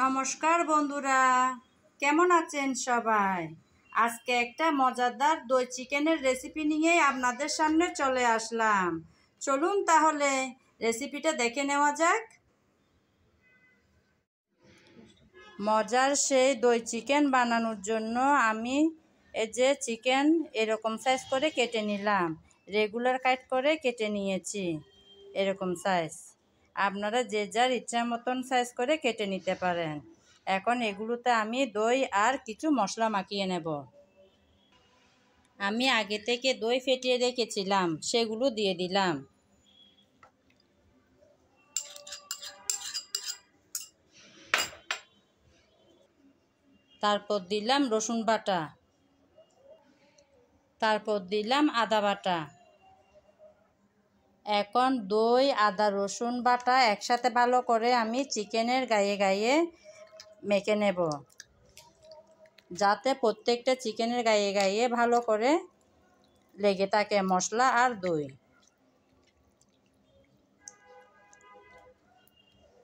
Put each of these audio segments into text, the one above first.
নমস্কার বন্ধুরা, কেমন আছেন সবাই? আজকে একটা মজাদার দই চিকেনের রেসিপি নিয়ে আপনাদের সামনে চলে আসলাম। চলুন তাহলে রেসিপিটা দেখে নেওয়া যাক। মজার সেই দই চিকেন বানানোর জন্য আমি এই যে চিকেন এরকম সাইজ করে কেটে নিলাম, রেগুলার কাট করে কেটে নিয়েছি এরকম সাইজ। আপনারা যে যার ইচ্ছা মতন সাইজ করে কেটে নিতে পারেন। এখন এগুলোতে আমি দই আর কিছু মশলা মাখিয়ে নেব। আমি আগে থেকে দই ফেটিয়ে রেখেছিলাম, সেগুলো দিয়ে দিলাম। তারপর দিলাম রসুন বাটা, তারপর দিলাম আদা বাটা। এখন দই, আদা, রসুন বাটা একসাথে ভালো করে আমি চিকেনের গায়ে গায়ে মেখে নেব, যাতে প্রত্যেকটা চিকেনের গায়ে গায়ে ভালো করে লেগে থাকে মশলা আর দই।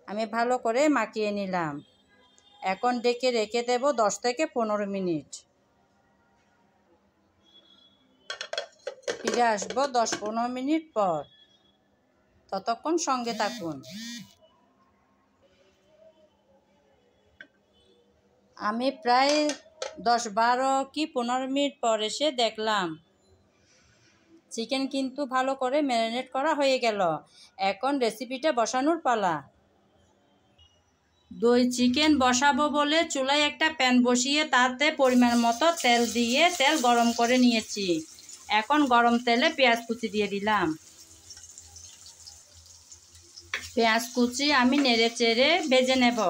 আমি ভালো করে মাখিয়ে নিলাম। এখন ডেকে রেখে দেব 10 থেকে 15 মিনিট। ফিরে আসবো 10-15 মিনিট পর, ততক্ষণ সঙ্গে থাকুন। আমি প্রায় 10-12 কি 15 মিনিট পর এসে দেখলাম চিকেন কিন্তু ভালো করে ম্যারিনেট করা হয়ে গেল। এখন রেসিপিটা বসানোর পালা। দই চিকেন বসাবো বলে চুলায় একটা প্যান বসিয়ে তাতে পরিমাণ মতো তেল দিয়ে তেল গরম করে নিয়েছি। এখন গরম তেলে পেঁয়াজ কুচি দিয়ে দিলাম। পেঁয়াজ কুচি আমি নেড়ে চেড়ে ভেজে নেব।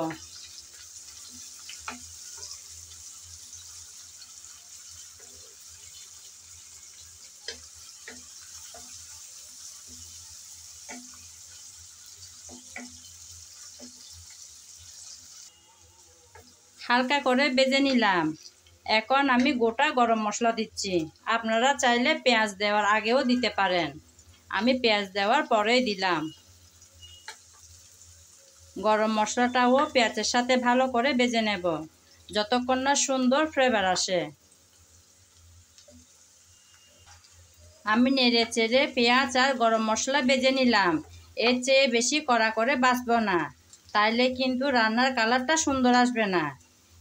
হালকা করে ভেজে নিলাম। এখন আমি গোটা গরম মশলা দিচ্ছি। আপনারা চাইলে পেঁয়াজ দেওয়ার আগেও দিতে পারেন, আমি পেঁয়াজ দেওয়ার পরেই দিলাম। গরম মশলাটাও পেঁয়াজের সাথে ভালো করে ভেজে নেব, যতক্ষণ না সুন্দর ফ্লেভার আসে। আমি নেড়ে চেড়ে পেঁয়াজ আর গরম মশলা ভেজে নিলাম। এর চেয়ে বেশি কড়া করে ভাজবো না, তাইলে কিন্তু রান্নার কালারটা সুন্দর আসবে না।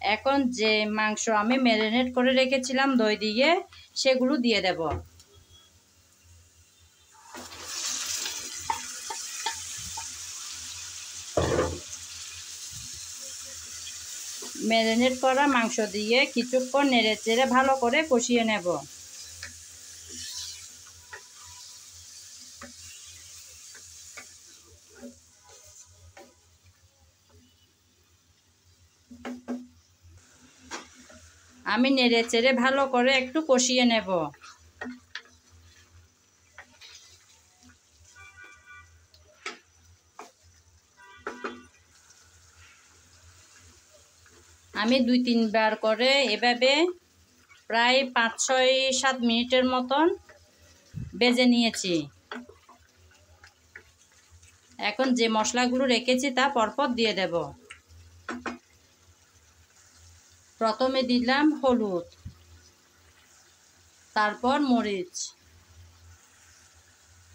এখন যে মাংস আমি ম্যারিনেট করে রেখেছিলাম দই দিয়ে, সেগুলো দিয়ে দেব। ম্যারিনেট করা মাংস দিয়ে কিছুক্ষণ নেড়ে চেড়ে ভালো করে কষিয়ে নেব। আমি নেড়ে চেড়ে ভালো করে একটু কষিয়ে নেব। আমি 2-3 বার করে এভাবে প্রায় 5-6-7 মিনিটের মতন ভেজে নিয়েছি। এখন যে মশলাগুলো রেখেছি তা পরপর দিয়ে দেব। প্রথমে দিলাম হলুদ, তারপর মরিচ,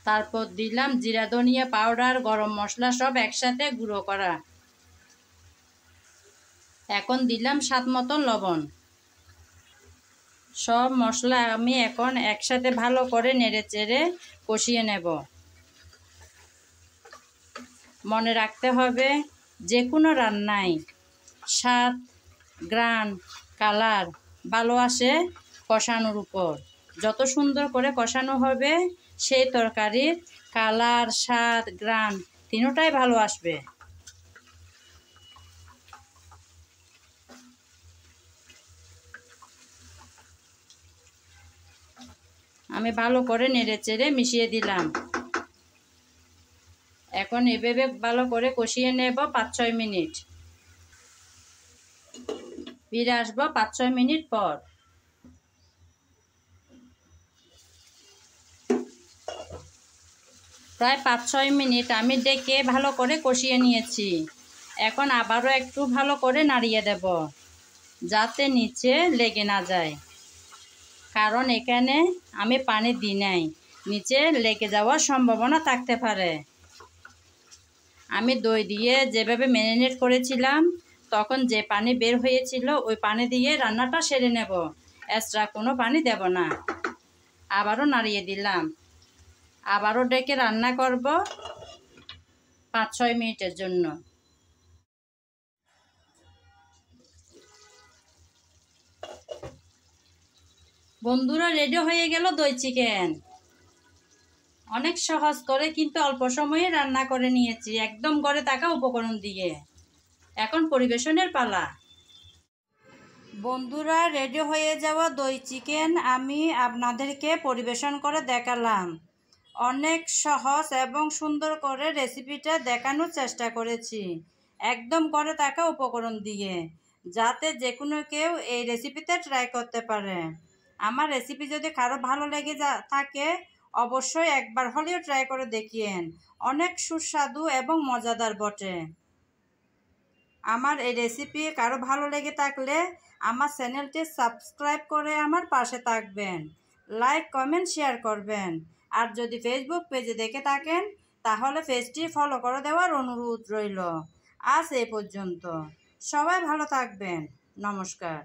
তারপর দিলাম জিরা ধনিয়া পাউডার, গরম মশলা সব একসাথে গুঁড়ো করা। এখন দিলাম স্বাদ মতন লবণ। সব মশলা আমি এখন একসাথে ভালো করে নেড়ে চেড়ে কষিয়ে নেব। মনে রাখতে হবে, যে কোনো রান্নায় স্বাদ, ঘ্রাণ, কালার ভালো আসে কষানোর উপর। যত সুন্দর করে কষানো হবে সেই তরকারির কালার, স্বাদ, ঘ্রাণ তিনোটাই ভালো আসবে। আমি ভালো করে নেড়ে চেড়ে মিশিয়ে দিলাম। এখন এভাবে ভালো করে কষিয়ে নেব 5-6 মিনিট। ফিরে আসবো 5-6 মিনিট পর। প্রায় 5-6 মিনিট আমি ডেকে ভালো করে কষিয়ে নিয়েছি। এখন আবারও একটু ভালো করে নাড়িয়ে দেব, যাতে নিচে লেগে না যায়, কারণ এখানে আমি পানি দিই নাই, নিচে লেগে যাওয়ার সম্ভাবনা থাকতে পারে। আমি দই দিয়ে যেভাবে ম্যারিনেট করেছিলাম তখন যে পানি বের হয়েছিল ওই পানি দিয়ে রান্নাটা সেরে নেব, এক্সট্রা কোনো পানি দেব না। আবারও নাড়িয়ে দিলাম, আবারও ডেকে রান্না করব 5-6 মিনিটের জন্য। বন্ধুরা, রেডি হয়ে গেল দই চিকেন। অনেক সহজ করে কিন্তু অল্প সময়ে রান্না করে নিয়েছি, একদম ঘরে থাকা উপকরণ দিয়ে। এখন পরিবেশনের পালা। বন্ধুরা, রেডি হয়ে যাওয়া দই চিকেন আমি আপনাদেরকে পরিবেশন করে দেখালাম। অনেক সহজ এবং সুন্দর করে রেসিপিটা দেখানোর চেষ্টা করেছি, একদম ঘরে থাকা উপকরণ দিয়ে, যাতে যে কোনো কেউ এই রেসিপিতে ট্রাই করতে পারে। আমার রেসিপি যদি কারো ভালো লেগে থাকে অবশ্যই একবার হলেও ট্রাই করে দেখিয়েন, অনেক সুস্বাদু এবং মজাদার বটে। আমার এই রেসিপি কারো ভালো লেগে থাকলে আমার চ্যানেলটি সাবস্ক্রাইব করে আমার পাশে থাকবেন, লাইক কমেন্ট শেয়ার করবেন। আর যদি ফেসবুক পেজে দেখে থাকেন তাহলে পেজটি ফলো করে দেওয়ার অনুরোধ রইল। আজ এই পর্যন্ত, সবাই ভালো থাকবেন, নমস্কার।